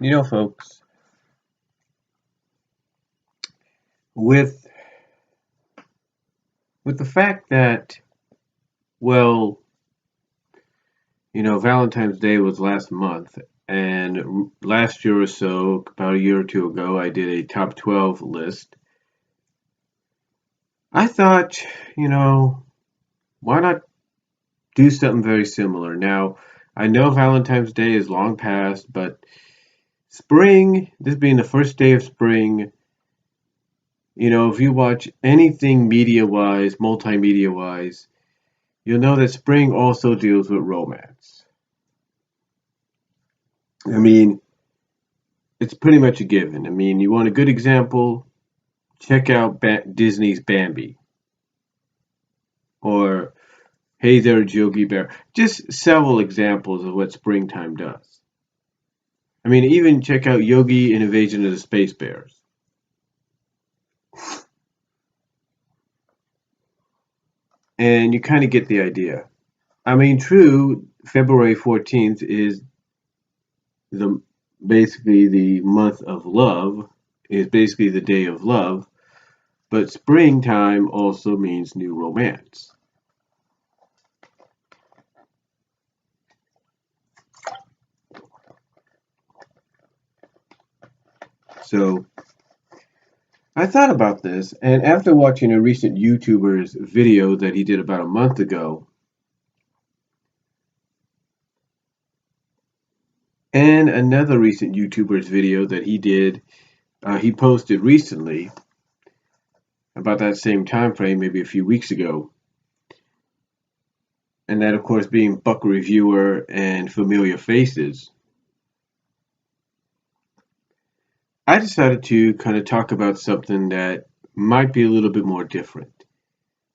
Folks, with the fact that, well, Valentine's Day was last month, and last year or so, about a year or two ago, I did a top 12 list. I thought, why not do something very similar? Now, I know Valentine's Day is long past, but spring, this being the first day of spring, if you watch anything media-wise, multimedia-wise, you'll know that spring also deals with romance. I mean, it's pretty much a given. I mean, you want a good example? Check out Disney's Bambi or Hey There, Yogi Bear. Just several examples of what springtime does. I mean, even check out Yogi and Invasion of the Space Bears. And you kind of get the idea. I mean, true, February 14th is the basically the month of love, is basically the day of love, but springtime also means new romance. So I thought about this, and after watching a recent YouTuber's video that he did about a month ago, and another recent YouTuber's video that he posted recently, about that same time frame, maybe a few weeks ago, and that, of course, being Buck Reviewer and Familiar Faces, I decided to kind of talk about something that might be a little bit more different.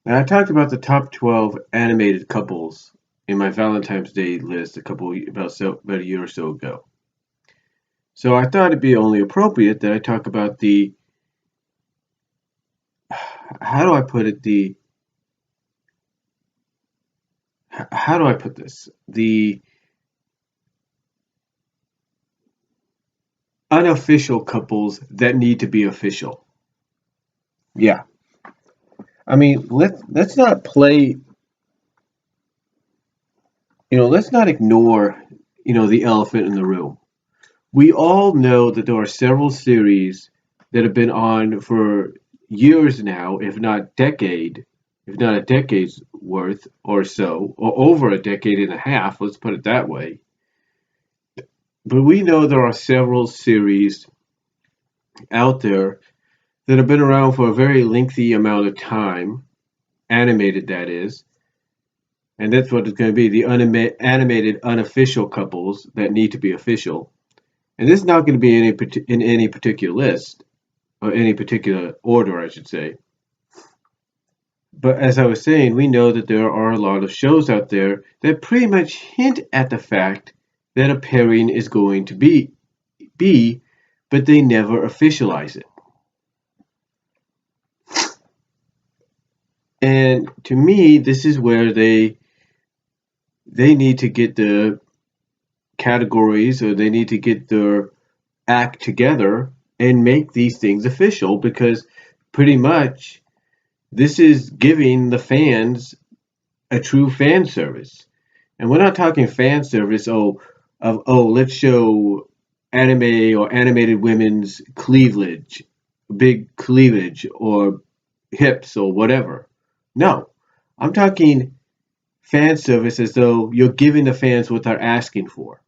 Now, I talked about the top 12 animated couples in my Valentine's Day list about a year or so ago. So I thought it'd be only appropriate that I talk about how do I put it, how do I put this? The unofficial couples that need to be official. Yeah. I mean, let's not play, let's not ignore, the elephant in the room. We all know that there are several series that have been on for years now, if not a decade's worth or so, or over a decade and a half, let's put it that way. But we know there are several series out there that have been around for a very lengthy amount of time, animated that is, and that's what it's going to be, the animated unofficial couples that need to be official. And this is not going to be in any particular list, or any particular order, I should say. But as I was saying, we know that there are a lot of shows out there that pretty much hint at the fact that a pairing is going to be, but they never officialize it. And to me, this is where they need to get the categories, or they need to get their act together and make these things official, because pretty much this is giving the fans a true fan service. And we're not talking fan service, let's show anime or animated women's big cleavage, or hips, or whatever. No, I'm talking fan service as though you're giving the fans what they're asking for.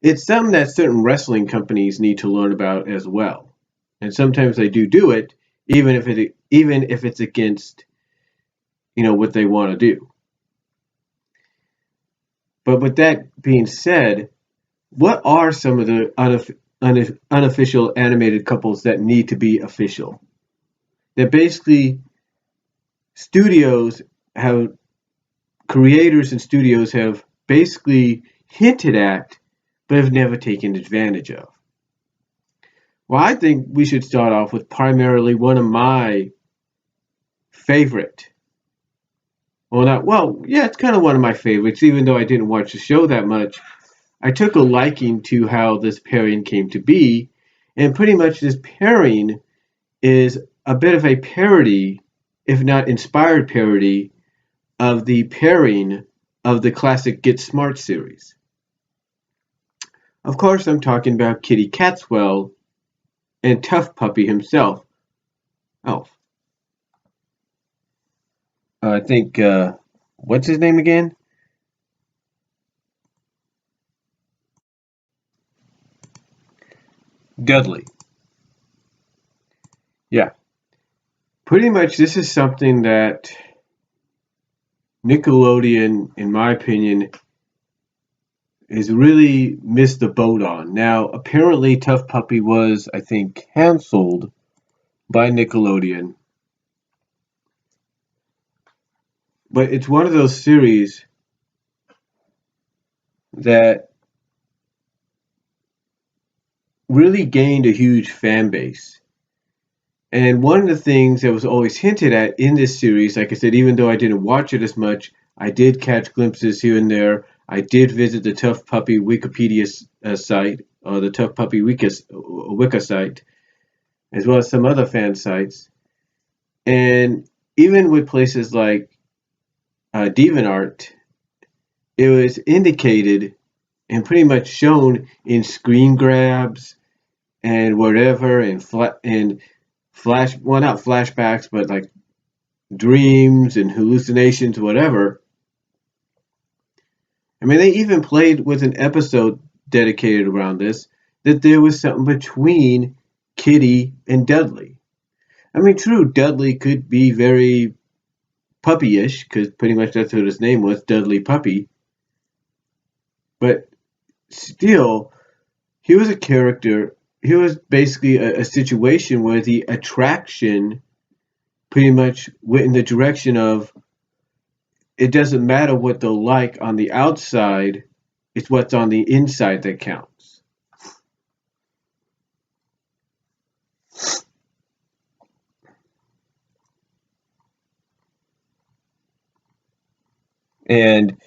It's something that certain wrestling companies need to learn about as well. And sometimes they do it, even if it's against, what they want to do. But with that being said, what are some of the unofficial animated couples that need to be official? That basically creators and studios have basically hinted at, but have never taken advantage of. Well, I think we should start off with primarily one of my favorite. It's kind of one of my favorites, even though I didn't watch the show that much. I took a liking to how this pairing came to be, and pretty much this pairing is a bit of a parody, if not inspired parody, of the pairing of the classic Get Smart series. Of course, I'm talking about Kitty Cateswell and Tough Puppy himself. Oh, I think, what's his name again? Dudley. Yeah, pretty much this is something that Nickelodeon, in my opinion, has really missed the boat on. Now, apparently, Tough Puppy was, I think, canceled by Nickelodeon, but it's one of those series that really gained a huge fan base. And one of the things that was always hinted at in this series, like I said, even though I didn't watch it as much, I did catch glimpses here and there. I did visit the Tough Puppy Wikipedia site, or the Tough Puppy Wiki site, as well as some other fan sites. And even with places like DeviantArt, it was indicated and pretty much shown in screen grabs and whatever, and well, not flashbacks, but like dreams and hallucinations, whatever. I mean, they even played with an episode dedicated around this, that there was something between Kitty and Dudley. I mean, true, Dudley could be very puppyish, because pretty much that's what his name was, Dudley Puppy. But still, he was a character. He was basically a situation where the attraction pretty much went in the direction of it doesn't matter what they'll like on the outside, it's what's on the inside that counts. And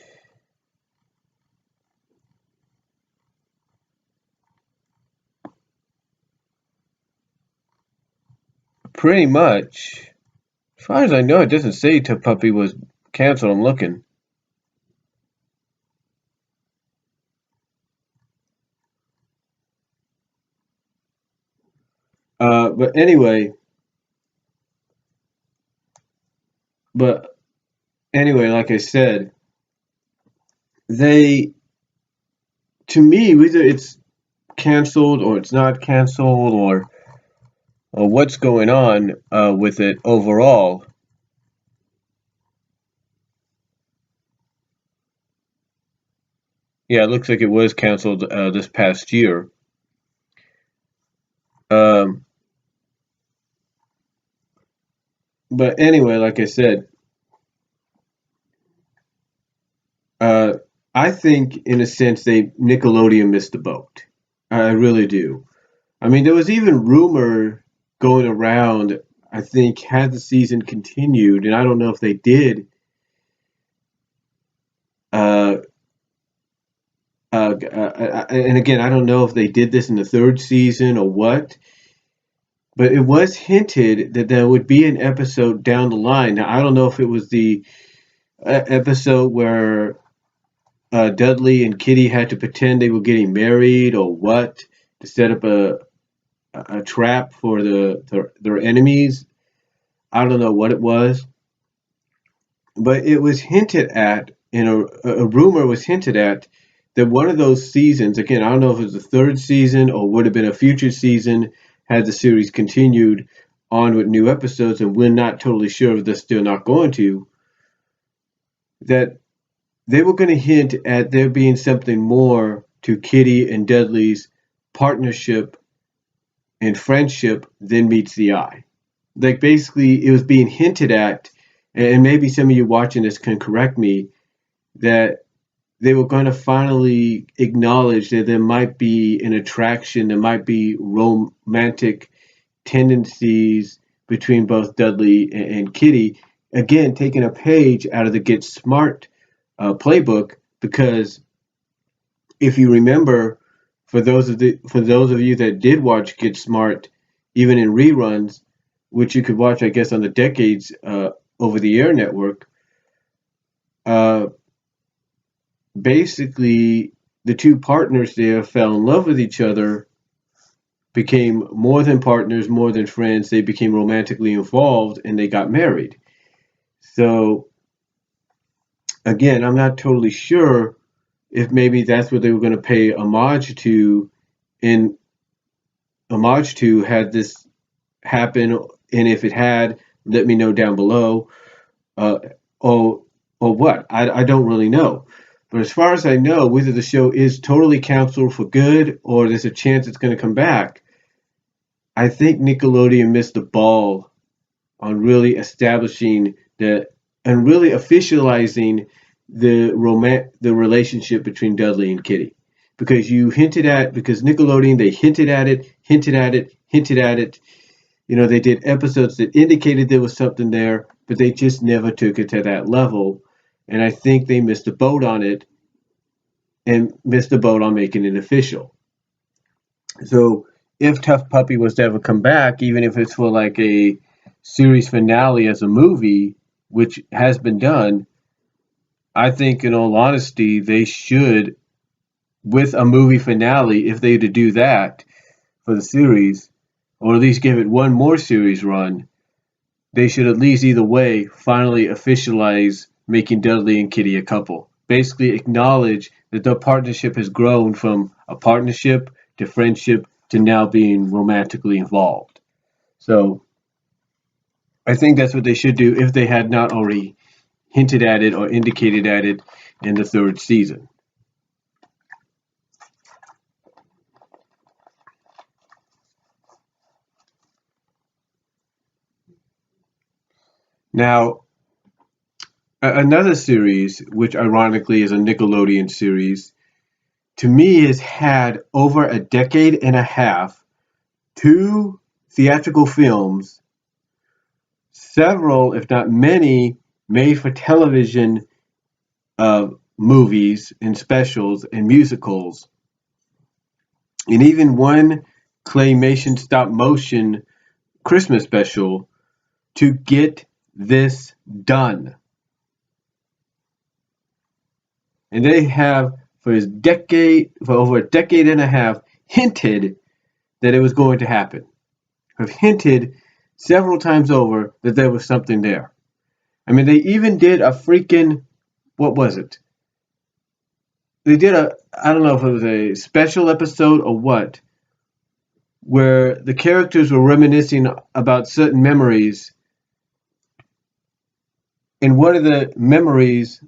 pretty much, as far as I know, it doesn't say Tough Puppy was canceled. I'm looking. But anyway, but anyway, like I said, they, to me, either it's canceled or it's not canceled, or what's going on with it overall. Yeah, it looks like it was canceled this past year. Um, but anyway, like I said, uh, I think in a sense they Nickelodeon missed the boat. I really do. I mean, there was even rumor going around. I think had the season continued, and I don't know if they did. Uh, and again, I don't know if they did this in the third season or what, but it was hinted that there would be an episode down the line. Now, I don't know if it was the episode where Dudley and Kitty had to pretend they were getting married or what to set up a trap for their enemies. I don't know what it was, but it was hinted at, and a rumor was hinted at that one of those seasons, again, I don't know if it was the third season or would have been a future season had the series continued on with new episodes, and we're not totally sure if they're still not going to, that they were going to hint at there being something more to Kitty and Dudley's partnership and friendship than meets the eye. Like basically, it was being hinted at, and maybe some of you watching this can correct me, that they were going to finally acknowledge that there might be an attraction, there might be romantic tendencies between both Dudley and Kitty. Again, taking a page out of the Get Smart playbook, because if you remember, for those of you that did watch Get Smart, even in reruns, which you could watch, I guess, on the Decades over the air network, uh, basically the two partners there fell in love with each other, became more than partners, more than friends. They became romantically involved, and they got married. So again, I'm not totally sure if maybe that's what they were going to pay homage to, in homage to, had this happen, and if it had, let me know down below. Uh, or or what? I don't really know. But as far as I know, whether the show is totally canceled for good or there's a chance it's going to come back, I think Nickelodeon missed the ball on really establishing the and really officializing the relationship between Dudley and Kitty, because Nickelodeon, they hinted at it, hinted at it, hinted at it. They did episodes that indicated there was something there, but they just never took it to that level. And I think they missed the boat on it, and missed the boat on making it official. So if Tough Puppy was to ever come back, even if it's for like a series finale as a movie, which has been done, I think in all honesty, they should, with a movie finale, if they were to do that for the series, or at least give it one more series run, they should at least either way finally officialize making Dudley and Kitty a couple. Basically acknowledge that their partnership has grown from a partnership to friendship to now being romantically involved. So I think that's what they should do if they had not already hinted at it or indicated at it in the third season. Now, another series, which ironically is a Nickelodeon series, to me has had over a decade and a half, two theatrical films, several, if not many, made for television movies and specials and musicals, and even one claymation stop motion Christmas special to get this done. And they have, for over a decade and a half, hinted that it was going to happen. Have hinted several times over that there was something there. I mean, they even did a freaking, what was it? They did I don't know if it was a special episode or what, where the characters were reminiscing about certain memories. And one of the memories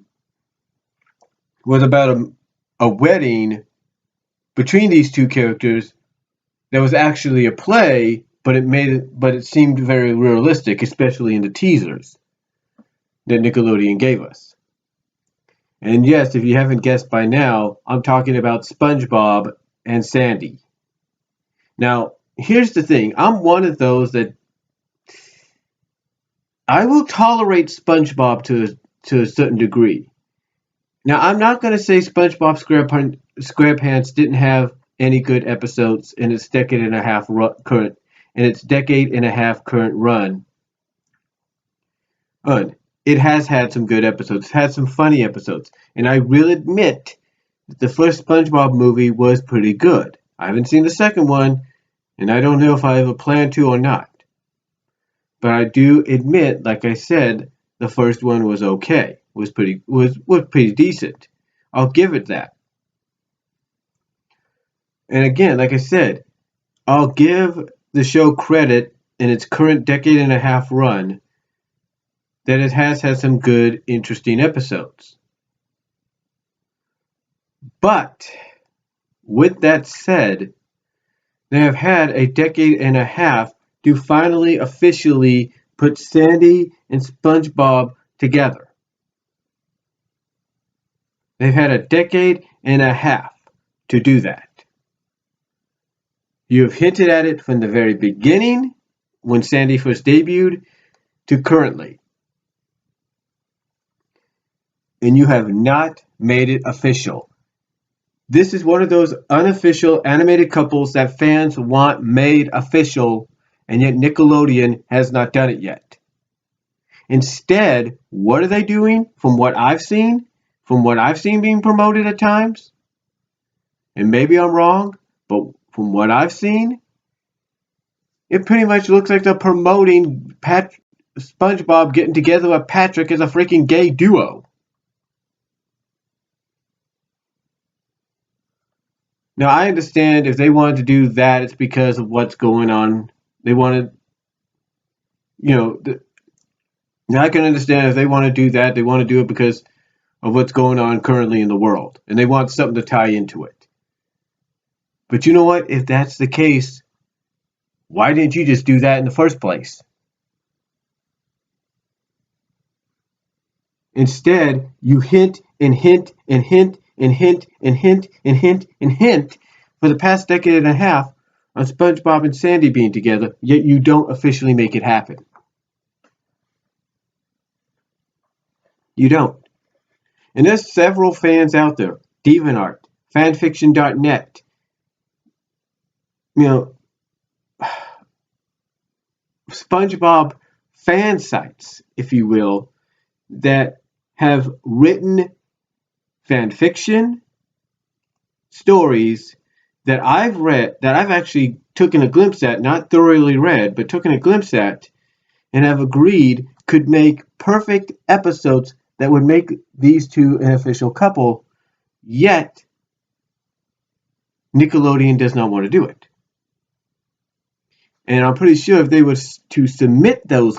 was about a wedding between these two characters that was actually a play, but it seemed very realistic, especially in the teasers that Nickelodeon gave us. And yes, if you haven't guessed by now, I'm talking about SpongeBob and Sandy. Now, here's the thing. I'm one of those that I will tolerate SpongeBob to a certain degree. Now, I'm not going to say SpongeBob SquarePants didn't have any good episodes in its decade and a half current run. It has had some good episodes. It's had some funny episodes, and I will admit that the first SpongeBob movie was pretty good. I haven't seen the second one, and I don't know if I ever plan to or not. But I do admit, like I said, the first one was okay. Was pretty decent. I'll give it that. And again, like I said, I'll give the show credit in its current decade and a half run that it has had some good, interesting episodes. But with that said, they have had a decade and a half to finally officially put Sandy and SpongeBob together. They've had a decade and a half to do that. You have hinted at it from the very beginning, when Sandy first debuted, to currently. And you have not made it official. This is one of those unofficial animated couples that fans want made official, and yet Nickelodeon has not done it yet. Instead, what are they doing from what I've seen? From what I've seen being promoted at times? And maybe I'm wrong, but from what I've seen, it pretty much looks like they're promoting SpongeBob getting together with Patrick as a freaking gay duo. Now, I understand if they wanted to do that, it's because of what's going on. They wanted, you know, now I can understand if they want to do that, they want to do it because of what's going on currently in the world, and they want something to tie into it. But you know what? If that's the case, why didn't you just do that in the first place? Instead, you hint and hint and hint and hint and hint and hint and hint for the past decade and a half on SpongeBob and Sandy being together, yet you don't officially make it happen. You don't. And there's several fans out there, DeviantArt, fanfiction.net, you know, SpongeBob fan sites, if you will, that have written fan fiction stories that I've read, that I've actually taken a glimpse at, not thoroughly read, but taken a glimpse at, and have agreed could make perfect episodes that would make these two an official couple, yet Nickelodeon does not want to do it. And I'm pretty sure if they were to submit those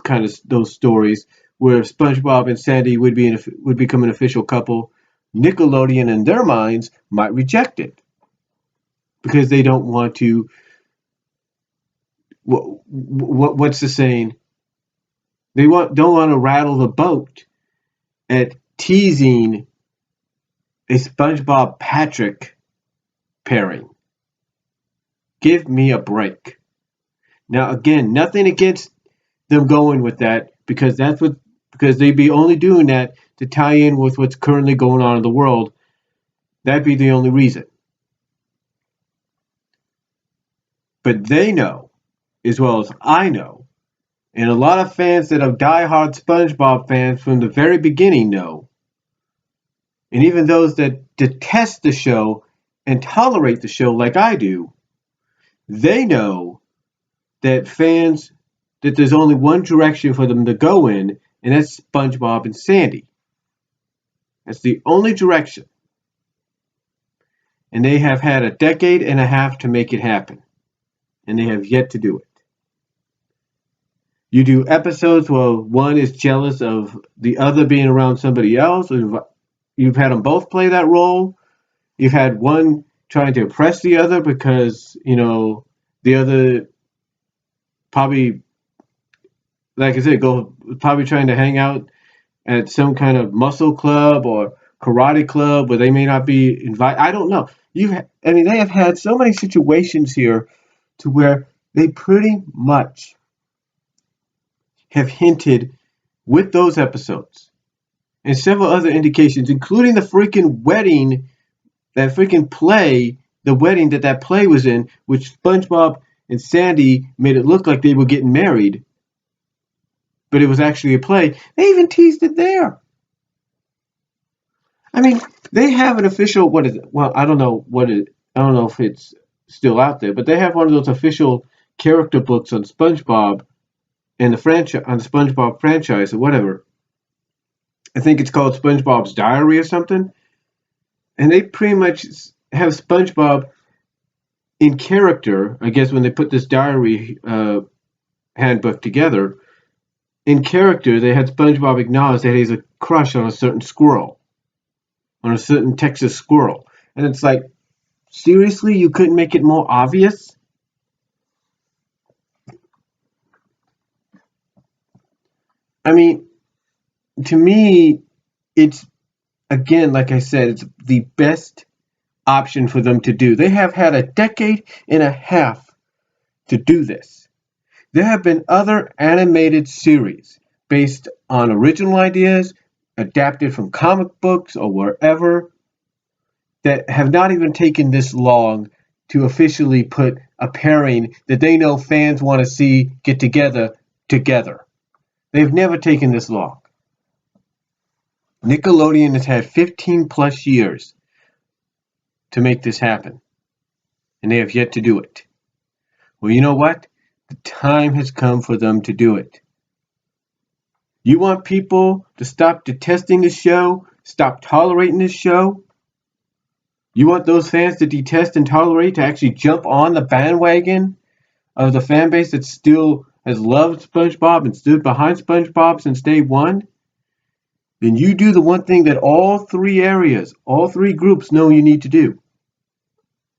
stories where SpongeBob and Sandy would become an official couple, Nickelodeon in their minds might reject it because they don't want to. What's the saying? They don't want to rattle the boat at teasing a SpongeBob Patrick pairing. Give me a break. Now again, nothing against them going with that because they'd be only doing that to tie in with what's currently going on in the world. That'd be the only reason. But they know, as well as I know, and a lot of fans that are diehard SpongeBob fans from the very beginning know, and even those that detest the show and tolerate the show like I do, they know that there's only one direction for them to go in, and that's SpongeBob and Sandy. That's the only direction. And they have had a decade and a half to make it happen. And they have yet to do it. You do episodes where one is jealous of the other being around somebody else. You've had them both play that role. You've had one trying to impress the other because, the other probably, like I said, probably trying to hang out at some kind of muscle club or karate club where they may not be invited. I don't know. They have had so many situations here to where they pretty much have hinted with those episodes and several other indications, including the freaking wedding, that freaking play, the wedding that play was in, which SpongeBob and Sandy made it look like they were getting married, but it was actually a play. They even teased it there. They have an official, what is it? Well, I don't know if it's still out there, but they have one of those official character books on SpongeBob and the SpongeBob franchise or whatever. I think it's called SpongeBob's Diary or something. And they pretty much have SpongeBob in character, I guess when they put this diary handbook together, in character, they had SpongeBob acknowledge that he's a crush on a certain squirrel, on a certain Texas squirrel. And it's like, seriously, you couldn't make it more obvious? To me, it's, again, like I said, it's the best option for them to do. They have had a decade and a half to do this. There have been other animated series based on original ideas, adapted from comic books or wherever, that have not even taken this long to officially put a pairing that they know fans want to see get together. They've never taken this long. Nickelodeon has had 15 plus years to make this happen, and they have yet to do it. Well, you know what? The time has come for them to do it. You want people to stop detesting this show, stop tolerating this show? You want those fans to detest and tolerate to actually jump on the bandwagon of the fan base that still has loved SpongeBob and stood behind SpongeBob since day one? Then you do the one thing that all three groups know you need to do.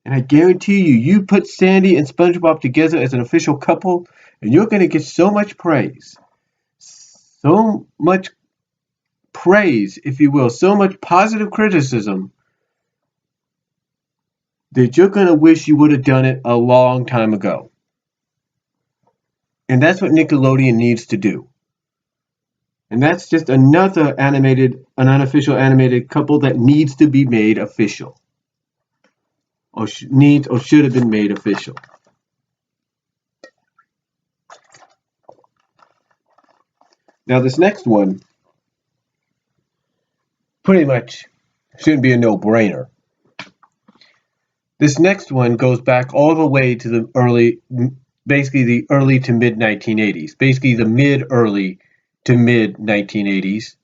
And I guarantee you, you put Sandy and SpongeBob together as an official couple, and you're going to get so much praise. So much praise, if you will, so much positive criticism that you're going to wish you would have done it a long time ago. And that's what Nickelodeon needs to do. And that's just another an unofficial animated couple that needs to be made official. Or should have been made official. Now this next one pretty much shouldn't be a no-brainer. This next one goes back all the way to the early to mid 1980s, basically the mid-early to mid 1980s.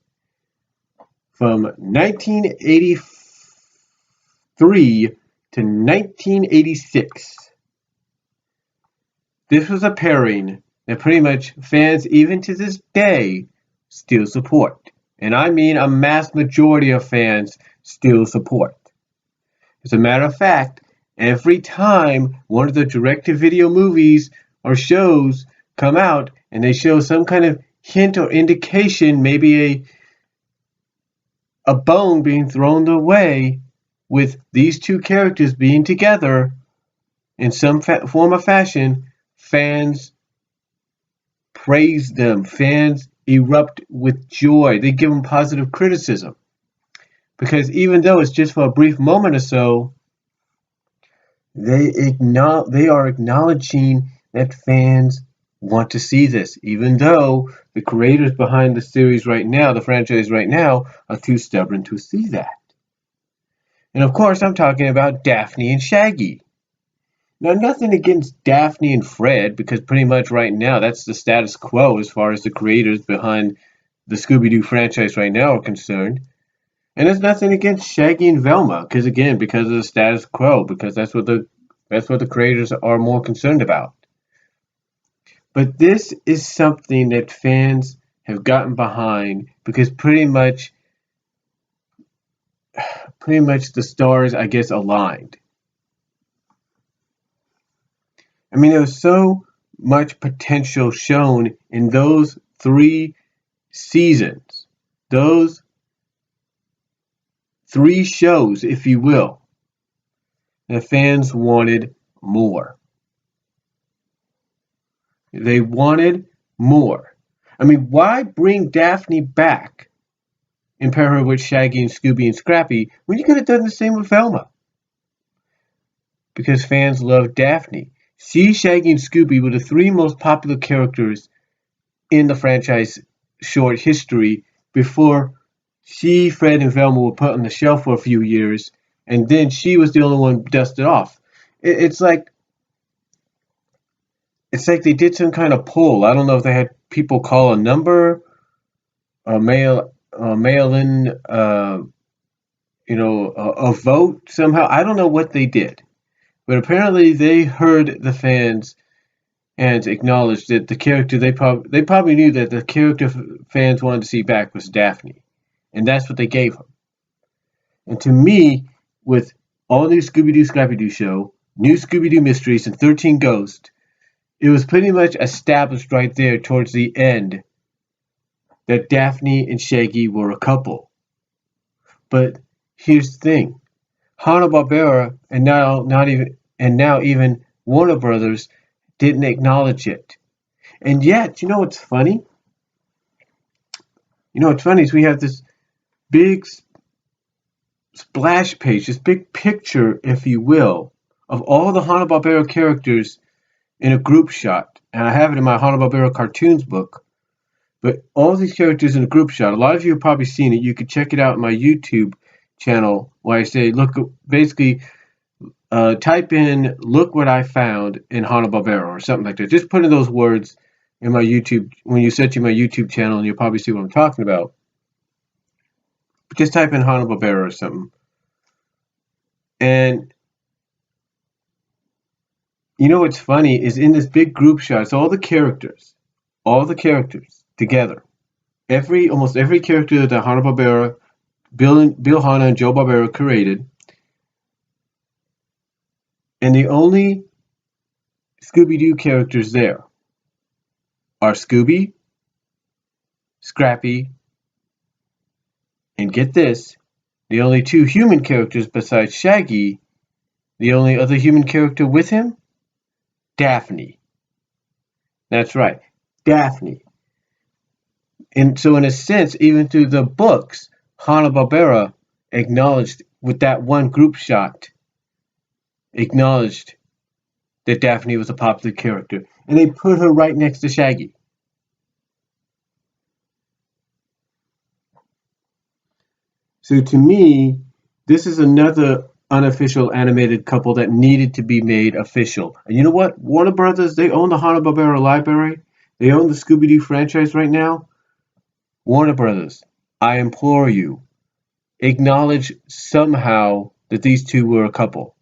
From 1983 to 1986. This was a pairing that pretty much fans, even to this day, still support. And I mean a mass majority of fans still support. As a matter of fact, every time one of the direct-to-video movies or shows come out and they show some kind of hint or indication, maybe a bone being thrown their way with these two characters being together in some form or fashion, fans praise them. Fans erupt with joy. They give them positive criticism. Because even though it's just for a brief moment or so, they are acknowledging that fans want to see this, even though the creators behind the series right now, the franchise right now, are too stubborn to see that. And of course, I'm talking about Daphne and Shaggy. Now, nothing against Daphne and Fred, because pretty much right now that's the status quo as far as the creators behind the Scooby-Doo franchise right now are concerned. And there's nothing against Shaggy and Velma, because of the status quo, because that's what the creators are more concerned about. But this is something that fans have gotten behind because pretty much the stars, I guess, aligned. I mean, there was so much potential shown in those 3 seasons, those 3 shows, if you will. The fans wanted more. They wanted more. I mean, why bring Daphne back and pair her with Shaggy and Scooby and Scrappy when you could have done the same with Velma? Because fans love Daphne. She, Shaggy, and Scooby were the 3 most popular characters in the franchise short history before she, Fred, and Velma were put on the shelf for a few years, and then she was the only one dusted off. It's like they did some kind of poll. I don't know if they had people call a number or mail in, a vote somehow. I don't know what they did. But apparently they heard the fans and acknowledged that the character they probably knew that the character fans wanted to see back was Daphne. And that's what they gave her. And to me, with all new Scooby-Doo Scrappy-Doo show, new Scooby-Doo Mysteries, and 13 Ghosts, it was pretty much established right there towards the end that Daphne and Shaggy were a couple. But here's the thing. Hanna-Barbera and now even Warner Brothers didn't acknowledge it. And yet, you know what's funny? You know what's funny is we have this big splash page, this big picture, if you will, of all the Hanna-Barbera characters in a group shot. And I have it in my Hanna-Barbera cartoons book. But all these characters in a group shot, a lot of you have probably seen it. You can check it out in my YouTube channel where I say, look, basically, type in, look what I found in Hanna-Barbera or something like that. Just put in those words in my YouTube, when you search in my YouTube channel, and you'll probably see what I'm talking about. But just type in Hanna-Barbera or something. And you know what's funny is in this big group shot, it's all the characters together. Almost every character that Hanna-Barbera, Bill Hanna and Joe Barbera created, and the only Scooby-Doo characters there are Scooby, Scrappy, and get this, the only two human characters besides Shaggy, the only other human character with him, Daphne. That's right, Daphne. And so in a sense, even through the books, Hanna-Barbera acknowledged, with that one group shot, acknowledged that Daphne was a popular character. And they put her right next to Shaggy. So to me, this is another unofficial animated couple that needed to be made official. And you know what? Warner Brothers, they own the Hanna-Barbera library. They own the Scooby-Doo franchise right now. Warner Brothers, I implore you, acknowledge somehow that these two were a couple.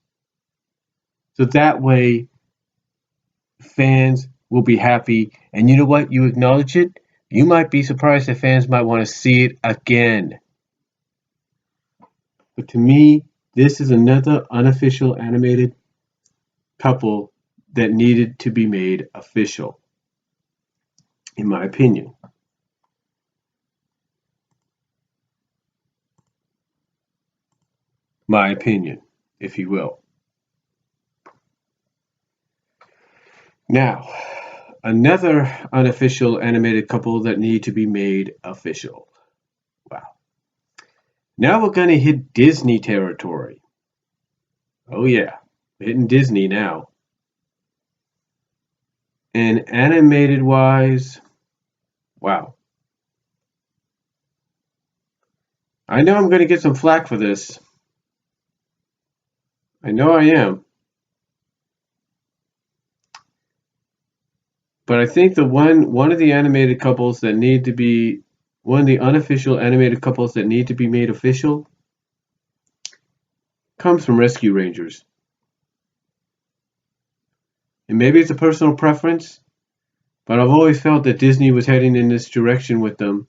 So that way, fans will be happy. And you know what? You acknowledge it, you might be surprised that fans might want to see it again. But to me, this is another unofficial animated couple that needed to be made official, in my opinion. My opinion, if you will. Now, another unofficial animated couple that need to be made official. Wow. Now we're going to hit Disney territory. Oh yeah, we're hitting Disney now. And animated wise, wow. I know I'm going to get some flack for this. I know I am. But I think one of the animated couples that need to be, one of the unofficial animated couples that need to be made official comes from Rescue Rangers. And maybe it's a personal preference, but I've always felt that Disney was heading in this direction with them.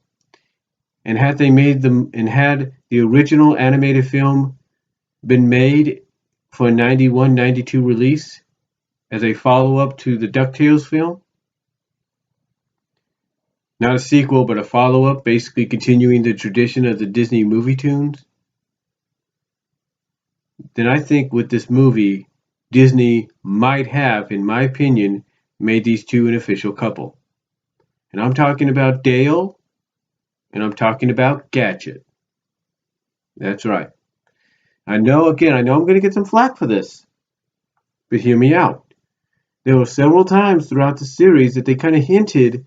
And had they made them, and had the original animated film been made for a 91-92 release as a follow-up to the DuckTales film, not a sequel, but a follow-up, basically continuing the tradition of the Disney movie tunes, then I think with this movie, Disney might have, in my opinion, made these two an official couple. And I'm talking about Dale, and I'm talking about Gadget. That's right. I know I'm going to get some flack for this, but hear me out. There were several times throughout the series that they kind of hinted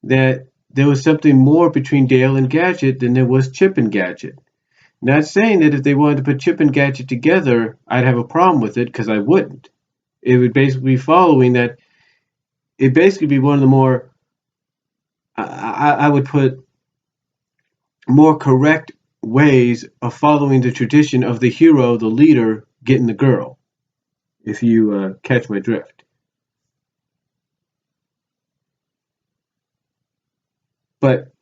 that there was something more between Dale and Gadget than there was Chip and Gadget. Not saying that if they wanted to put Chip and Gadget together, I'd have a problem with it, because I wouldn't. It would basically be following that. It'd basically be one of the more, I would put, more correct ways of following the tradition of the hero, the leader, getting the girl, if you catch my drift. But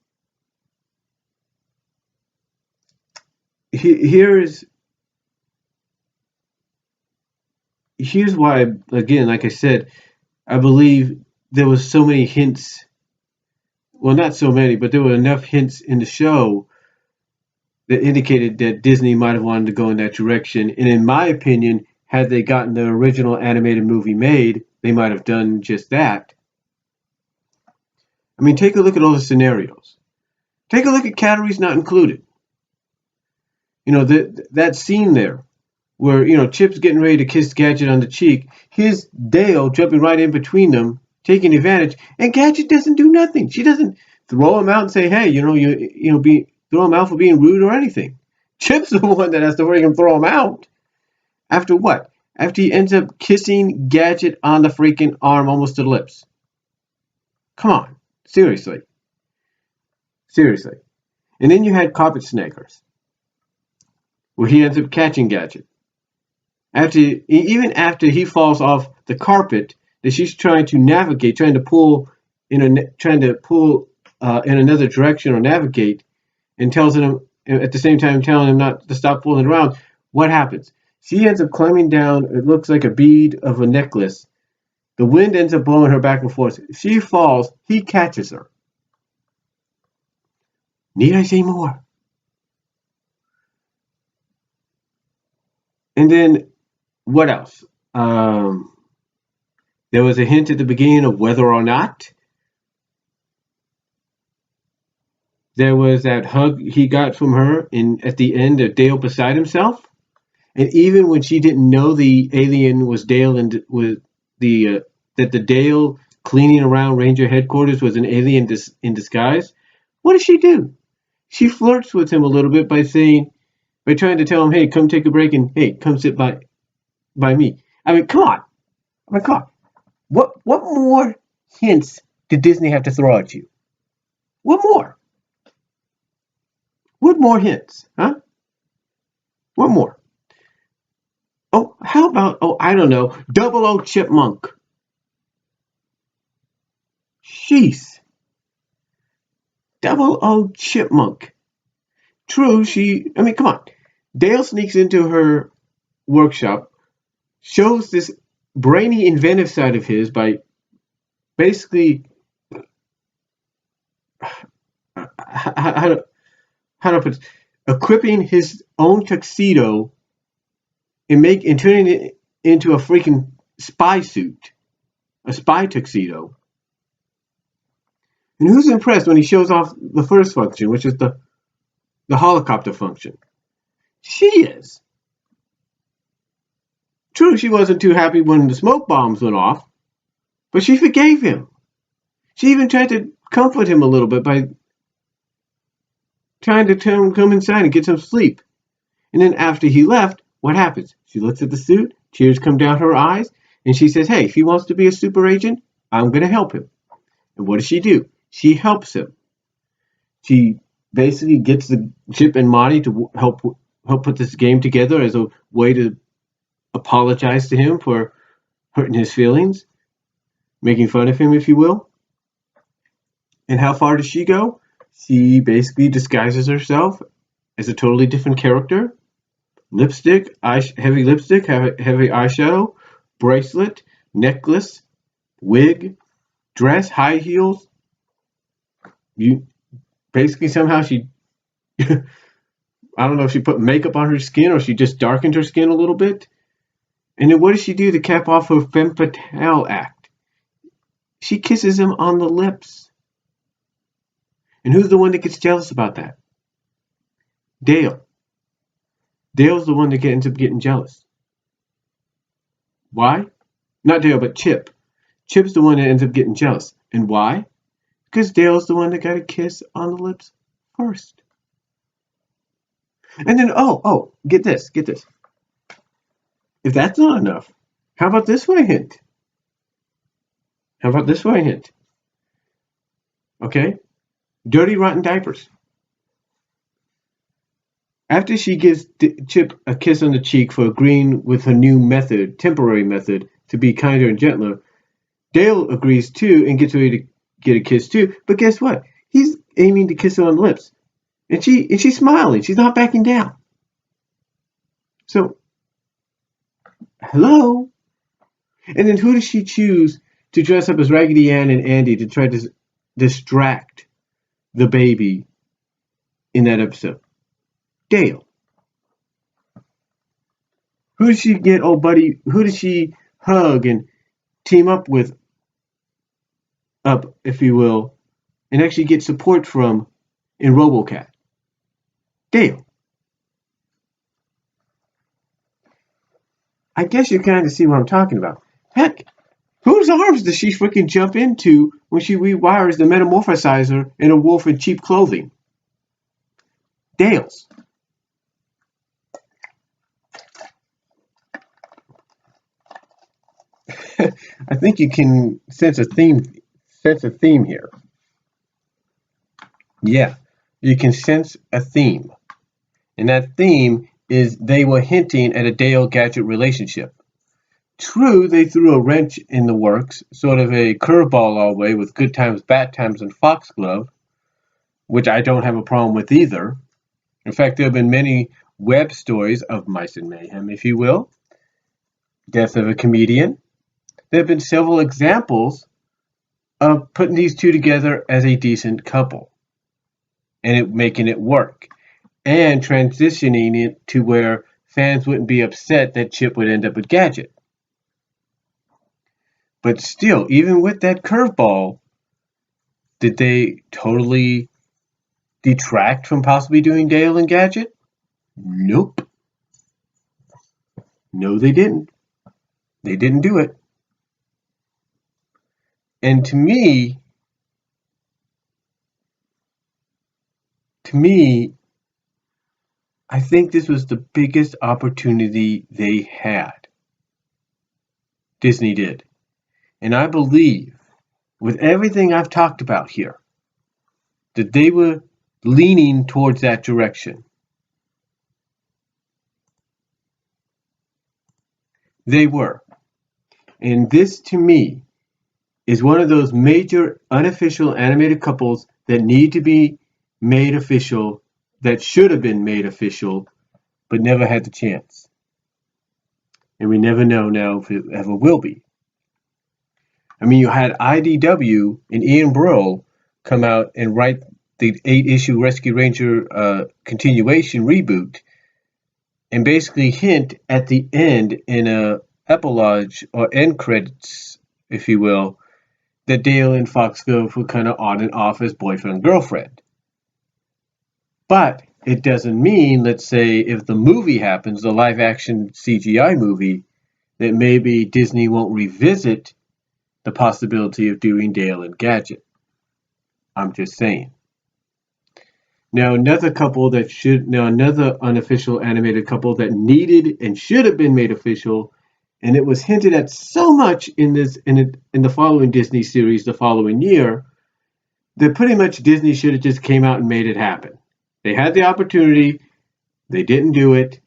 here's why, again, like I said, I believe there was so many hints. Well, not so many, but there were enough hints in the show that indicated that Disney might have wanted to go in that direction. And in my opinion, had they gotten the original animated movie made, they might have done just that. I mean, take a look at all the scenarios. Take a look at Categories Not Included. That scene there where Chip's getting ready to kiss Gadget on the cheek. Here's Dale jumping right in between them, taking advantage, and Gadget doesn't do nothing. She doesn't throw him out and say, "Hey, be throw him out for being rude or anything." Chip's the one that has to freaking throw him out. After what? After he ends up kissing Gadget on the freaking arm, almost to the lips. Come on, seriously, seriously. And then you had Carpet Snaggers, where he ends up catching Gadget. Even after he falls off the carpet that she's trying to navigate, trying to pull in another direction or navigate, and tells him at the same time telling him not to stop pulling around. What happens? She ends up climbing down. It looks like a bead of a necklace. The wind ends up blowing her back and forth. She falls. He catches her. Need I say more? And then what else? There was a hint at the beginning of whether or not there was that hug he got from her at the end of Dale beside himself. And even when she didn't know the alien was Dale and was that the Dale cleaning around Ranger headquarters was an alien in disguise, what does she do? She flirts with him a little bit by trying to tell him, "Hey, come take a break and hey, come sit by me." I mean, come on. Come on. What more hints did Disney have to throw at you? What more? What more hints? Huh? What more? Oh, how about, I don't know, Double O Chipmunk. Jeez. Double O Chipmunk. True, come on. Dale sneaks into her workshop, shows this brainy, inventive side of his by basically, how to put it, equipping his own tuxedo and turning it into a freaking spy suit, a spy tuxedo. And who's impressed when he shows off the first function, which is the helicopter function? She is. True, she wasn't too happy when the smoke bombs went off, but she forgave him. She even tried to comfort him a little bit by trying to tell him to come inside and get some sleep. And then after he left, what happens? She looks at the suit, tears come down her eyes, and she says, "Hey, if he wants to be a super agent, I'm going to help him." And what does she do? She helps him. She basically gets the Chip and Monty to help put this game together as a way to apologize to him for hurting his feelings, making fun of him, if you will. And how far does she go? She basically disguises herself as a totally different character. Lipstick, heavy lipstick, heavy eyeshadow, bracelet, necklace, wig, dress, high heels. Basically somehow she I don't know if she put makeup on her skin or she just darkened her skin a little bit. And then what does she do to cap off her femme fatale act? She kisses him on the lips. And who's the one that gets jealous about that? Dale. Dale's the one that ends up getting jealous. Why? Not Dale, but Chip. Chip's the one that ends up getting jealous. And why? Because Dale's the one that got a kiss on the lips first. And then, get this. If that's not enough, how about this one hint? Okay? Dirty, rotten diapers. After she gives Chip a kiss on the cheek for agreeing with her new temporary method, to be kinder and gentler, Dale agrees too and gets ready to get a kiss too. But guess what? He's aiming to kiss her on the lips. And she's smiling. She's not backing down. So, hello? And then who does she choose to dress up as Raggedy Ann and Andy to try to distract the baby in that episode? Dale. Who does she get, buddy? Who does she hug and team up with, if you will, and actually get support from in RoboCat? Dale. I guess you kind of see what I'm talking about. Heck, whose arms does she freaking jump into when she rewires the metamorphosizer in a wolf in cheap clothing? Dale's. I think you can sense a theme. Sense a theme here. Yeah, you can sense a theme, and that theme is they were hinting at a Dale Gadget relationship. True, they threw a wrench in the works, sort of a curveball all the way with Good Times, Bad Times, and Foxglove, which I don't have a problem with either. In fact, there have been many web stories of mice and mayhem, if you will. Death of a comedian. There have been several examples of putting these two together as a decent couple and making it work and transitioning it to where fans wouldn't be upset that Chip would end up with Gadget. But still, even with that curveball, did they totally detract from possibly doing Dale and Gadget? Nope. No, they didn't. They didn't do it. And to me, I think this was the biggest opportunity they had. Disney did. And I believe, with everything I've talked about here, that they were leaning towards that direction. They were. And this, to me, is one of those major unofficial animated couples that need to be made official, that should have been made official, but never had the chance. And we never know now if it ever will be. I mean, you had IDW and Ian Brill come out and write the 8-issue Rescue Ranger continuation reboot and basically hint at the end in a epilogue or end credits, if you will, that Dale and Foxglove were kind of on and off as boyfriend and girlfriend. But it doesn't mean, let's say, if the movie happens, the live action CGI movie, that maybe Disney won't revisit the possibility of doing Dale and Gadget. I'm just saying. Now another unofficial animated couple that needed and should have been made official, and it was hinted at so much in the following Disney series the following year, that pretty much Disney should have just came out and made it happen. They had the opportunity, they didn't do it,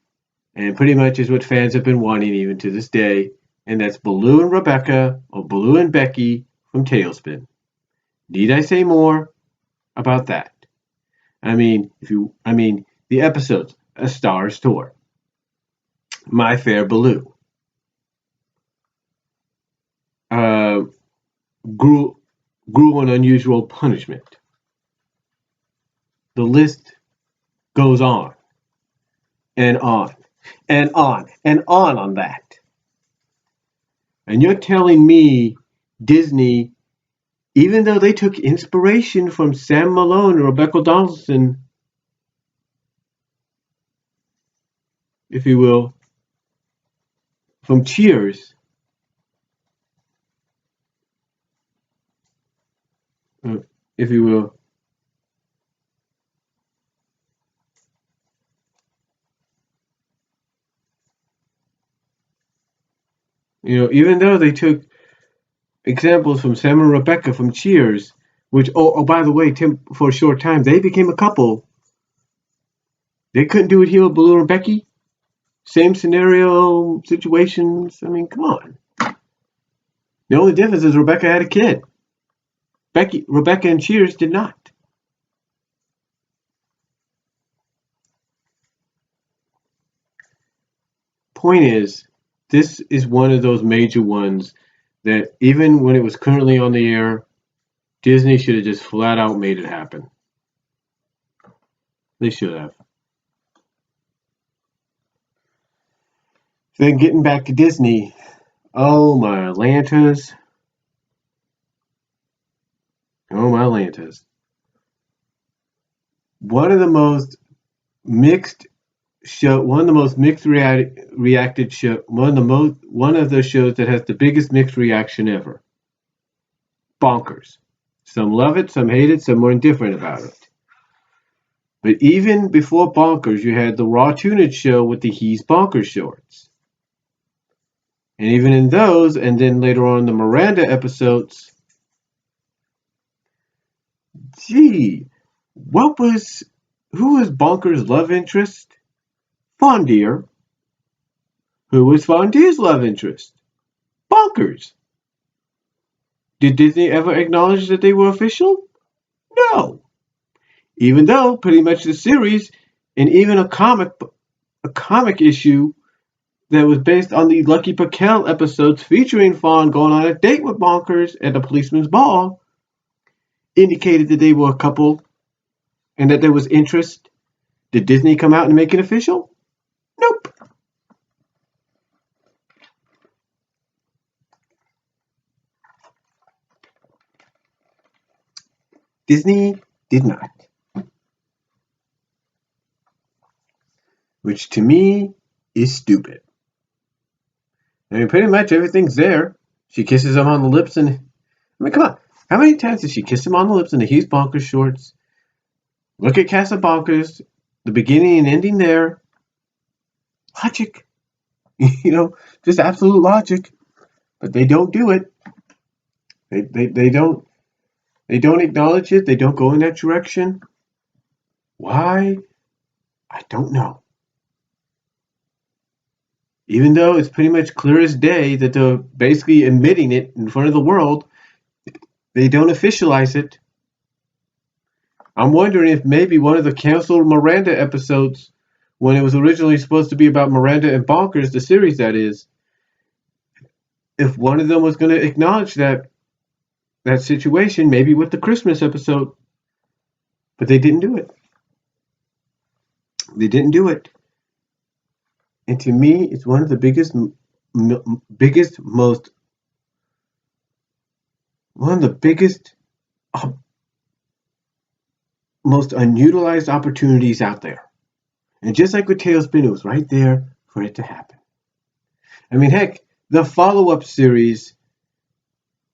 and pretty much is what fans have been wanting even to this day, and that's Baloo and Rebecca, or Baloo and Becky from Tailspin. Need I say more about that? I mean, the episodes, A Star's Tour, My Fair Baloo, Gruel and Unusual Punishment. The list goes on and on and on and on that. And you're telling me Disney, even though they took inspiration from Sam Malone and Rebecca Donaldson, if you will, from Cheers, if you will, even though they took examples from Sam and Rebecca from Cheers, which, by the way, Tim, for a short time, they became a couple. They couldn't do it here with Baloo and Becky. Same scenario, situations. I mean, come on. The only difference is Rebecca had a kid. Rebecca and Cheers did not. Point is, this is one of those major ones that even when it was currently on the air, Disney should have just flat out made it happen. They should have. Then getting back to Disney, oh my Atlantas. Oh my Atlantas. One of the most mixed show, one of the most reacted show, one of the shows that has the biggest mixed reaction ever. Bonkers. Some love it, some hate it, some are indifferent about it. But even before Bonkers, you had the Raw Tunage show with the He's Bonkers shorts. And even in those, and then later on the Miranda episodes, gee, who was Bonkers' love interest? Fondier. Who was Fondier's love interest? Bonkers. Did Disney ever acknowledge that they were official? No. Even though pretty much the series and even a comic issue that was based on the Lucky Paquel episodes featuring Fawn going on a date with Bonkers at a policeman's ball indicated that they were a couple and that there was interest. Did Disney come out and make it official? Nope. Disney did not. Which to me is stupid. I mean, pretty much everything's there. She kisses him on the lips and... I mean, come on. How many times did she kiss him on the lips in the He's Bonkers shorts? Look at Casa Bonkers. The beginning and ending there. Logic. Just absolute logic. But they don't do it. They don't acknowledge it. They don't go in that direction. Why? I don't know. Even though it's pretty much clear as day that they're basically admitting it in front of the world, they don't officialize it. I'm wondering if maybe one of the canceled Miranda episodes, when it was originally supposed to be about Miranda and Bonkers, the series that is, if one of them was going to acknowledge that situation, maybe with the Christmas episode. But they didn't do it. They didn't do it. And to me, it's one of the biggest, most unutilized opportunities out there. And just like with Tailspin, it was right there for it to happen. I mean, heck, the follow-up series,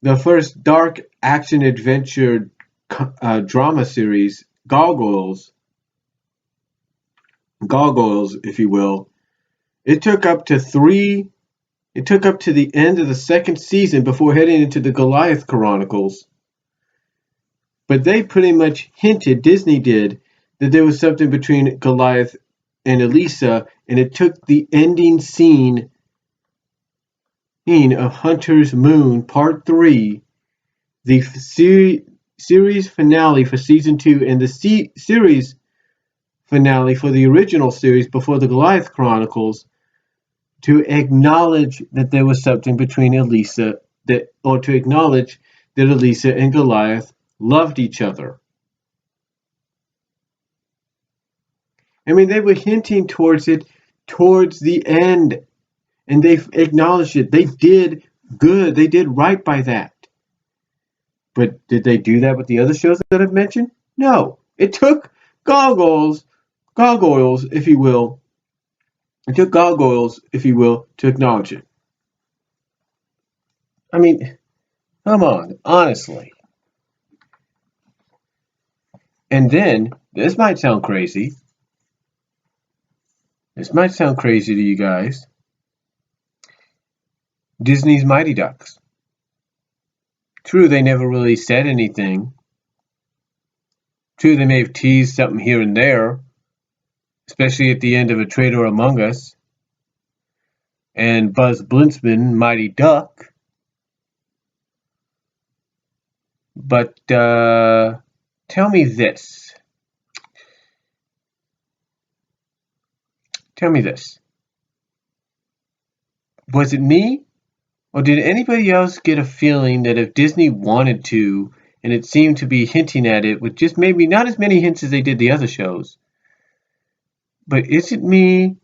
the first dark action adventure drama series, Gargoyles, if you will, it took up to the end of the second season before heading into the Goliath Chronicles. But they pretty much hinted, Disney did, that there was something between Goliath and Elisa, and it took the ending scene of Hunter's Moon Part 3, the series finale for Season 2, and the series finale for the original series before the Goliath Chronicles, to acknowledge that there was something between Elisa, or to acknowledge that Elisa and Goliath loved each other. I mean, they were hinting towards it towards the end, and they acknowledged it. They did good. They did right by that. But did they do that with the other shows that I've mentioned? No. It took gargoyles, if you will. It took gargoyles, if you will, to acknowledge it. I mean, come on, honestly. And then, this might sound crazy. This might sound crazy to you guys. Disney's Mighty Ducks. True, they never really said anything. True, they may have teased something here and there, especially at the end of A Traitor Among Us and Buzz Blintzman, Mighty Duck. But tell me this. Was it me? Or did anybody else get a feeling that if Disney wanted to, and it seemed to be hinting at it with just maybe not as many hints as they did the other shows, but is it me,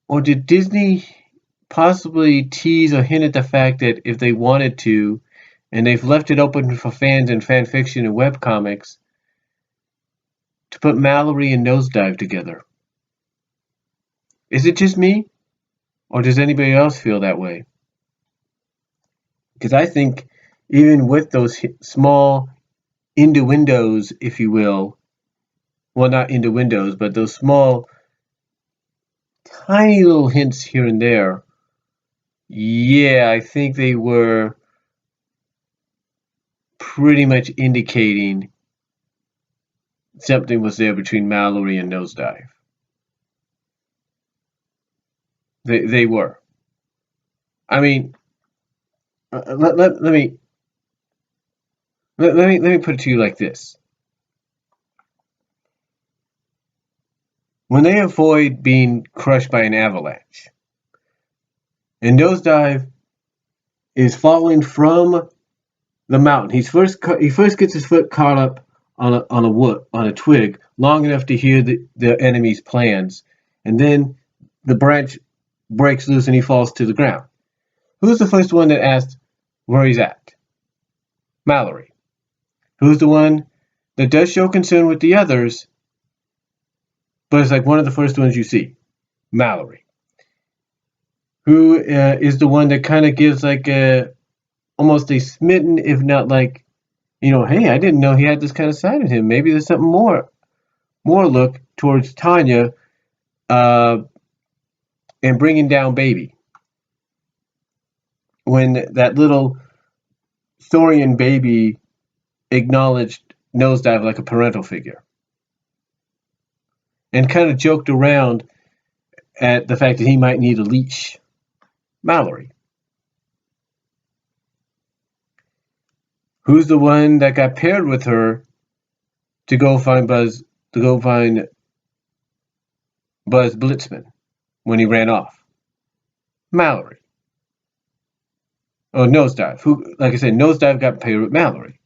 or did Disney possibly tease or hint at the fact that if they wanted to, and they've left it open for fans and fan fiction and webcomics, to put Mallory and Nosedive together? Is it just me, or does anybody else feel that way? Because I think even with those small innuendos, if you will, well, not innuendos, but those small, tiny little hints here and there, yeah, I think they were pretty much indicating something was there between Mallory and Nosedive. They were. I mean, let me let me put it to you like this: when they avoid being crushed by an avalanche, and Nosedive is falling from the mountain, he first gets his foot caught up on a wood on a twig long enough to hear the enemy's plans, and then the branch breaks loose and he falls to the ground. Who's the first one that asked where he's at? Mallory. Who's the one that does show concern with the others, but it's like one of the first ones you see? Mallory. Who is the one that kind of gives like almost a smitten, if not like, hey, I didn't know he had this kind of side in him. Maybe there's something more look towards Tanya and bringing down Baby. When that little Thorian baby acknowledged Nosedive like a parental figure and kind of joked around at the fact that he might need a leash. Mallory. Who's the one that got paired with her to go find Buzz Blitzman when he ran off? Mallory. Oh, Nosedive. Who, like I said, Nosedive got paired with Mallory.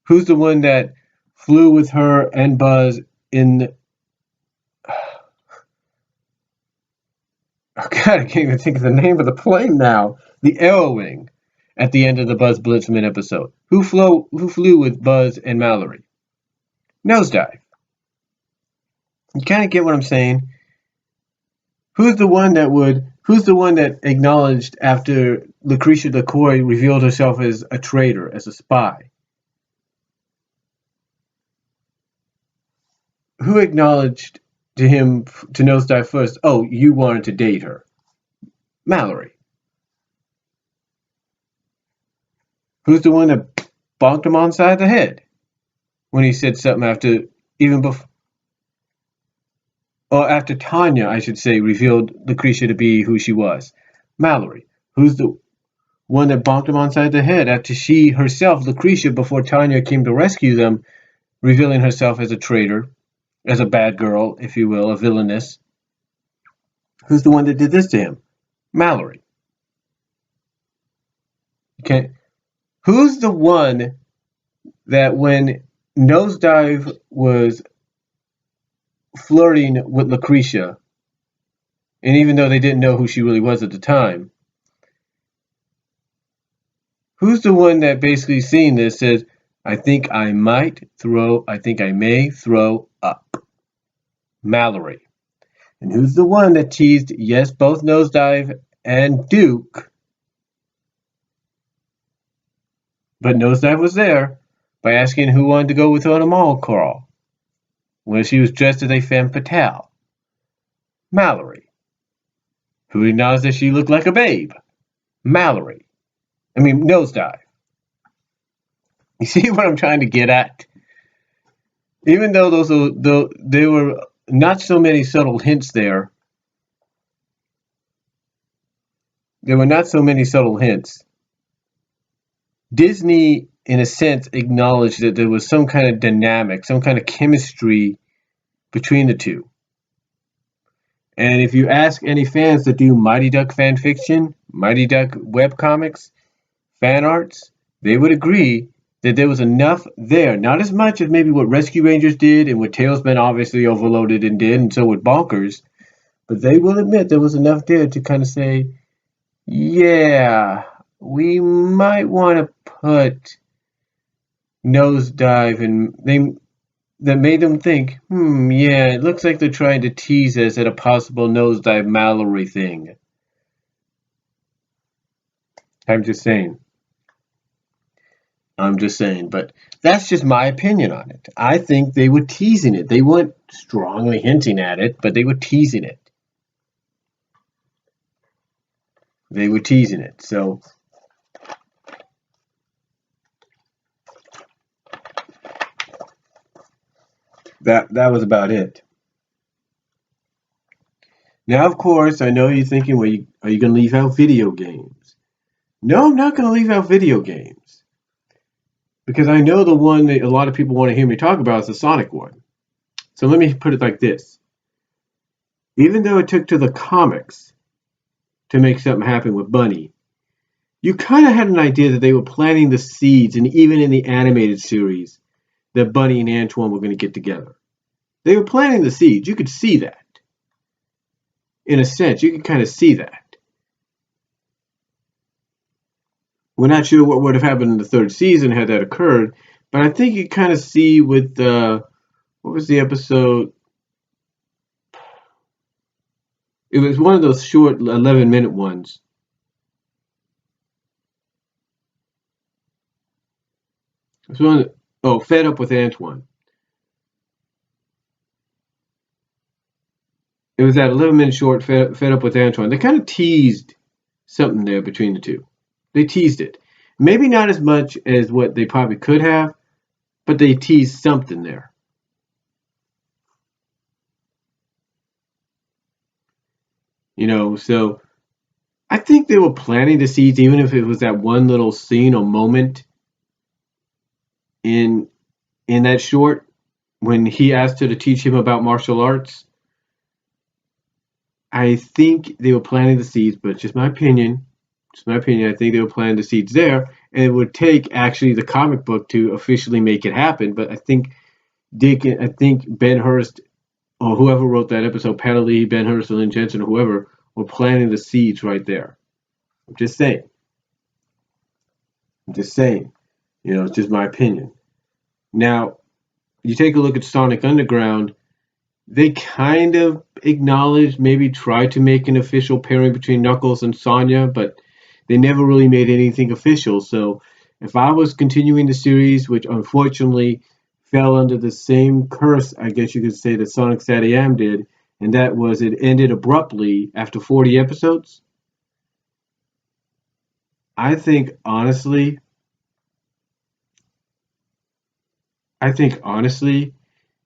Who's the one that flew with her and Buzz in... Oh God, I can't even think of the name of the plane now. The Arrow Wing at the end of the Buzz Blitzman episode. Who flew with Buzz and Mallory? Nosedive. You kind of get what I'm saying. Who's the one that acknowledged after Lucretia LaCoy revealed herself as a traitor, as a spy? Who acknowledged to Nosedive first, oh, you wanted to date her? Mallory. Who's the one that bonked him on side of the head when he said something after Tanya, I should say, revealed Lucretia to be who she was? Mallory. Who's the one that bonked him on side of the head after she herself, Lucretia, before Tanya came to rescue them, revealing herself as a traitor, as a bad girl, if you will, a villainess? Who's the one that did this to him? Mallory. Okay. Who's the one that when Nosedive was flirting with Lucretia, and even though they didn't know who she really was at the time, who's the one that basically seeing this says, I think I may throw up? Mallory. And who's the one that teased, yes, both Nosedive and Duke, but Nosedive was there, by asking who wanted to go with her on a mall crawl when she was dressed as a femme fatale? Mallory. Who acknowledged that she looked like a babe? Nosedive. You see what I'm trying to get at? Even though there were not so many subtle hints there, Disney, in a sense, acknowledged that there was some kind of dynamic, some kind of chemistry between the two. And if you ask any fans that do Mighty Duck fan fiction, Mighty Duck webcomics, fan arts, they would agree that there was enough there. Not as much as maybe what Rescue Rangers did and what Tailspin obviously overloaded and did, and so would Bonkers. But they will admit there was enough there to kind of say, yeah, we might want to put Nosedive and that made them think, yeah, it looks like they're trying to tease us at a possible nosedive Mallory thing. I'm just saying. I'm just saying, but that's just my opinion on it. I think they were teasing it. They weren't strongly hinting at it, but they were teasing it. They were teasing it. So that was about it. Now, of course, I know you're thinking, well, are you going to leave out video games? No, I'm not going to leave out video games because I know the one that a lot of people want to hear me talk about is the Sonic one. So let me put it like this. Even though it took to the comics to make something happen with Bunny, you kind of had an idea that they were planting the seeds, and even in the animated series, that Bunny and Antoine were going to get together. They were planting the seeds. You could see that. In a sense, you could kind of see that. We're not sure what would have happened in the third season had that occurred, but I think you kind of see with what was the episode? It was one of those short 11-minute ones. It was one. Fed Up with Antoine. It was that 11-minute short, Fed Up with Antoine. They kind of teased something there between the two. They teased it. Maybe not as much as what they probably could have, but they teased something there. So I think they were planting the seeds, even if it was that one little scene or moment in that short when he asked her to teach him about martial arts. I think they were planting the seeds, but it's just my opinion. Just my opinion. I think they were planting the seeds there, and it would take actually the comic book to officially make it happen. But I think Ben Hurst or whoever wrote that episode, Patty Lee, Ben Hurst, Lynn Jensen, or whoever, were planting the seeds right there. I'm just saying. I'm just saying. It's just my opinion. Now, you take a look at Sonic Underground, they kind of acknowledged, maybe tried to make an official pairing between Knuckles and Sonya, but they never really made anything official. So if I was continuing the series, which unfortunately fell under the same curse, I guess you could say, that Sonic SatAM did, and that was it ended abruptly after 40 episodes, I think honestly,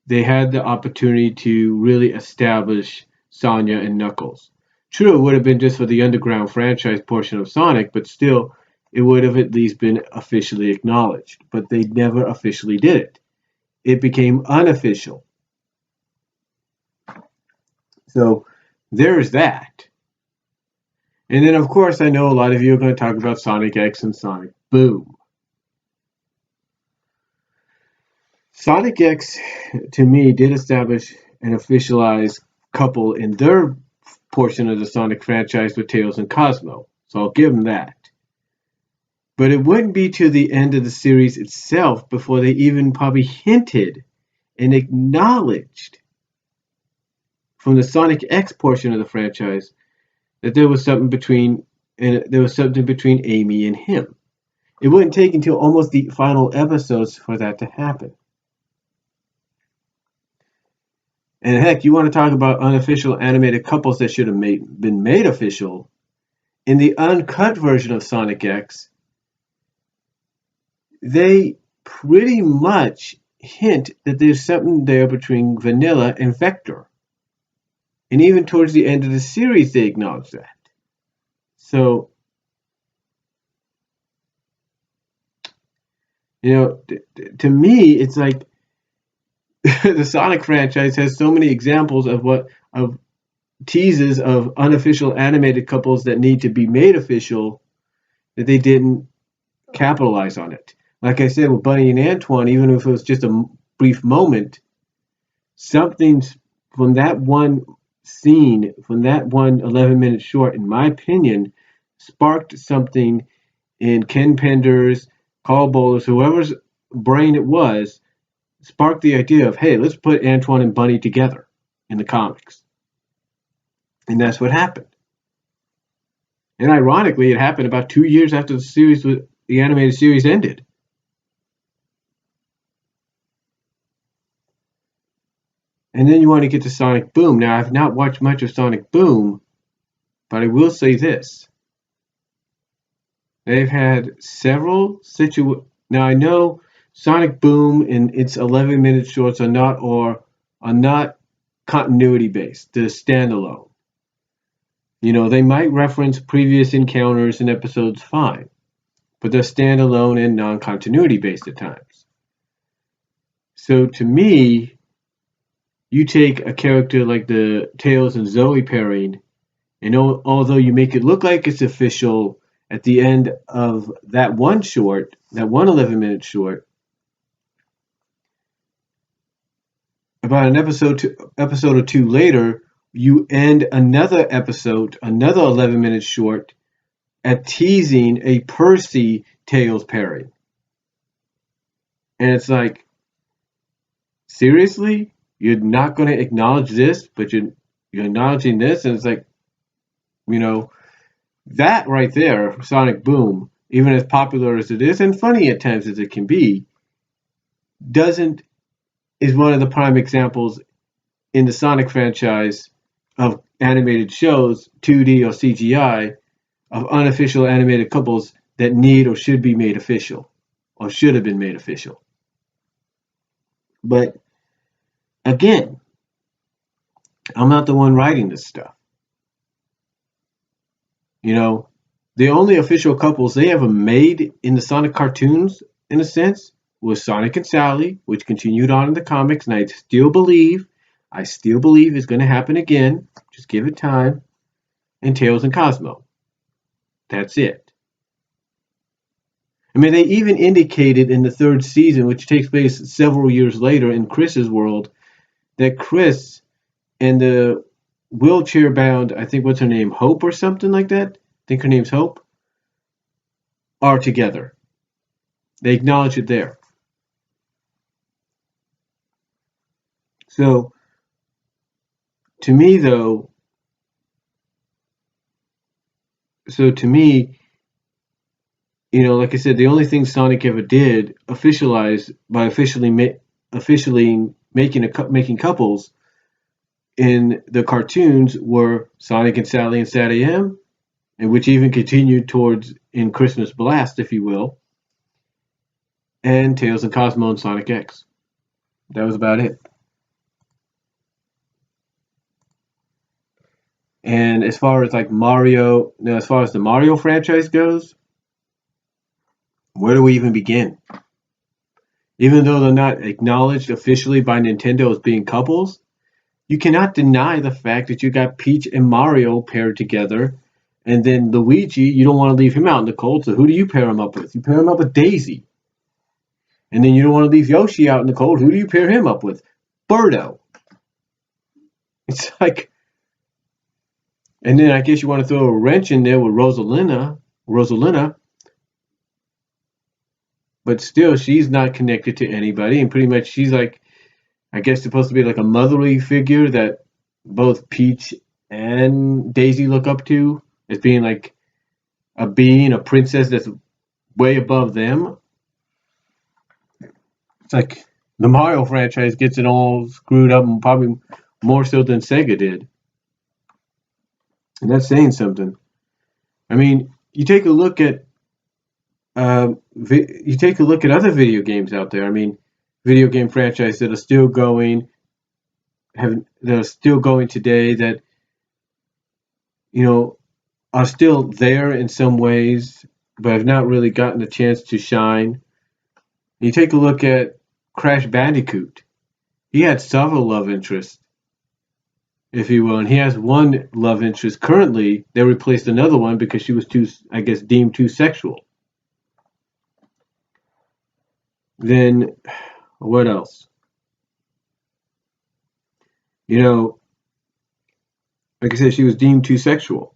they had the opportunity to really establish Sonya and Knuckles. True, it would have been just for the Underground franchise portion of Sonic, but still, it would have at least been officially acknowledged. But they never officially did it. It became unofficial. So there's that. And then, of course, I know a lot of you are going to talk about Sonic X and Sonic Boom. Sonic X, to me, did establish an officialized couple in their portion of the Sonic franchise with Tails and Cosmo, so I'll give them that. But it wouldn't be to the end of the series itself before they even probably hinted and acknowledged from the Sonic X portion of the franchise that there was something between Amy and him. It wouldn't take until almost the final episodes for that to happen. And heck, you want to talk about unofficial animated couples that should have been made official. In the uncut version of Sonic X, they pretty much hint that there's something there between Vanilla and Vector. And even towards the end of the series, they acknowledge that. So, to me, it's like the Sonic franchise has so many examples of teases of unofficial animated couples that need to be made official that they didn't capitalize on it. Like I said with Bunny and Antoine, even if it was just a brief moment, something from that one scene, from that one 11-minute short, in my opinion, sparked something in Ken Pender's, Carl Bowler's, whoever's brain it was, sparked the idea of, hey, let's put Antoine and Bunny together in the comics. And that's what happened. And ironically, it happened about 2 years after the animated series ended. And then you want to get to Sonic Boom. Now, I've not watched much of Sonic Boom, but I will say this. They've had several situations. Now, I know Sonic Boom and its 11-minute shorts are not continuity based. They're standalone. They might reference previous encounters in episodes, fine, but they're standalone and non-continuity based at times. So to me, you take a character like the Tails and Zoe pairing, and although you make it look like it's official at the end of that one 11-minute short, about an episode or two later, you end another episode, another 11-minute short, at teasing a Percy Tails pairing. And it's like, seriously? You're not going to acknowledge this, but you're acknowledging this? And it's like, that right there, Sonic Boom, even as popular as it is, and funny at times as it can be, is one of the prime examples in the Sonic franchise of animated shows, 2D or CGI, of unofficial animated couples that need or should be made official, or should have been made official. But again, I'm not the one writing this stuff. The only official couples they ever made in the Sonic cartoons, in a sense, was Sonic and Sally, which continued on in the comics, and I still believe is going to happen again. Just give it time. And Tails and Cosmo. That's it. I mean, they even indicated in the third season, which takes place several years later in Chris's world, that Chris and the wheelchair-bound, I think, what's her name, Hope or something like that? I think her name's Hope, are together. They acknowledge it there. So, to me, like I said, the only thing Sonic ever did by officially making couples in the cartoons were Sonic and Sally and Sad AM, and which even continued towards in Christmas Blast, if you will, and Tails and Cosmo and Sonic X. That was about it. And as far as the Mario franchise goes, where do we even begin? Even though they're not acknowledged officially by Nintendo as being couples, you cannot deny the fact that you got Peach and Mario paired together, and then Luigi, you don't want to leave him out in the cold, so who do you pair him up with? You pair him up with Daisy. And then you don't want to leave Yoshi out in the cold, who do you pair him up with? Birdo. It's like... And then I guess you want to throw a wrench in there with Rosalina, but still she's not connected to anybody, and pretty much she's like, I guess supposed to be like a motherly figure that both Peach and Daisy look up to as being like a princess that's way above them. It's like the Mario franchise gets it all screwed up, and probably more so than Sega did. And that's saying something. I mean, you take a look at other video games out there. I mean, video game franchises that are still going, today, that are still there in some ways, but have not really gotten a chance to shine. You take a look at Crash Bandicoot. He had several love interests, if you will, and he has one love interest currently. They replaced another one because she was deemed too sexual. Then, what else? Like I said, she was deemed too sexual.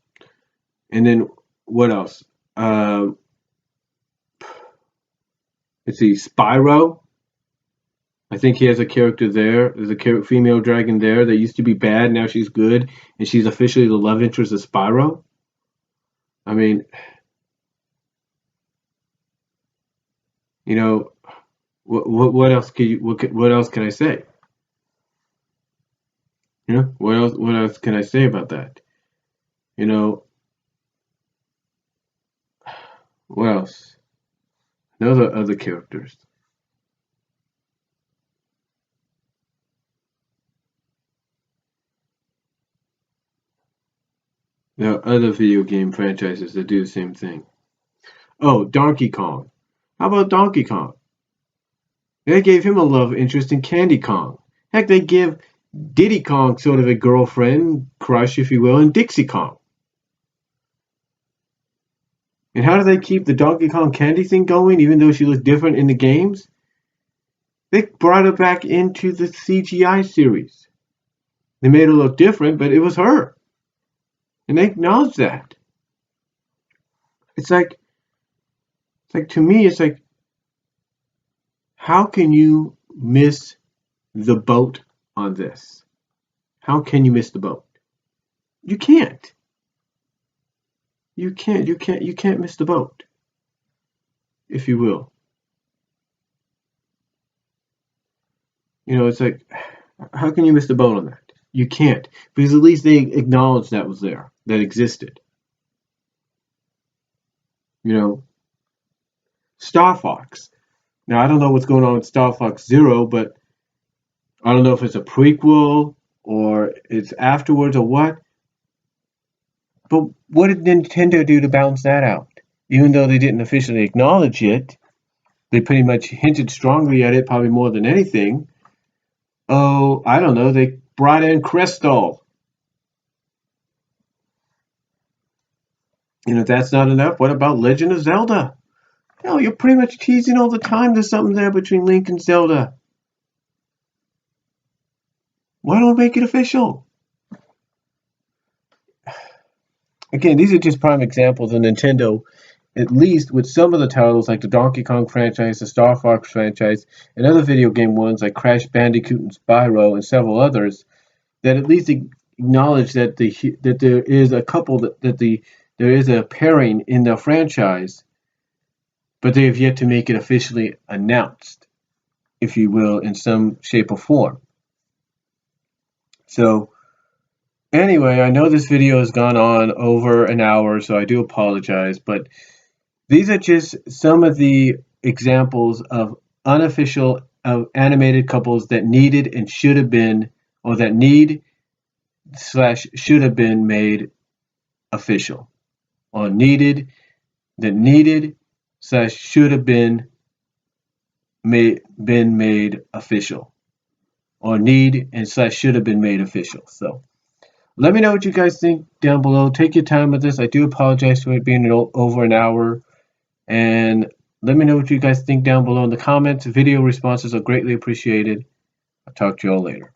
And then, what else? Let's see, Spyro. I think he has a character there. There's a female dragon there that used to be bad, now she's good, and she's officially the love interest of Spyro. I mean, you know, what else can you what else can I say? You know, what else can I say about that? You know, what else? No other characters. There are other video game franchises that do the same thing. Oh, Donkey Kong. How about Donkey Kong? They gave him a love interest in Candy Kong. Heck, they give Diddy Kong sort of a girlfriend crush, if you will, in Dixie Kong. And how do they keep the Donkey Kong Candy thing going, even though she looks different in the games? They brought her back into the CGI series. They made her look different, but it was her. And they acknowledged that. It's like to me, it's like, how can you miss the boat on this? How can you miss the boat? You can't. You can't miss the boat, if you will. You know, it's like, how can you miss the boat on that? You can't, because at least they acknowledged that was there, that existed. You know, Star Fox. Now, I don't know what's going on with Star Fox Zero, but I don't know if it's a prequel or it's afterwards or what. But what did Nintendo do to balance that out? Even though they didn't officially acknowledge it, they pretty much hinted strongly at it, probably more than anything. Oh, I don't know, they brought in Crystal. You know, if that's not enough, what about Legend of Zelda? No, you're pretty much teasing all the time there's something there between Link and Zelda. Why don't make it official? Again, these are just prime examples of Nintendo, at least with some of the titles like the Donkey Kong franchise, the Star Fox franchise, and other video game ones like Crash Bandicoot and Spyro and several others, that at least acknowledge that there is a couple there is a pairing in the franchise, but they have yet to make it officially announced, if you will, in some shape or form. So anyway, I know this video has gone on over an hour, so I do apologize, but these are just some of the examples of unofficial animated couples that needed and should have been, or that need / should have been made official, or needed / should have been made official, or need and / should have been made official. So let me know what you guys think down below. Take your time with this. I do apologize for it being over an hour. And let me know what you guys think down below in the comments. Video responses are greatly appreciated. I'll talk to you all later.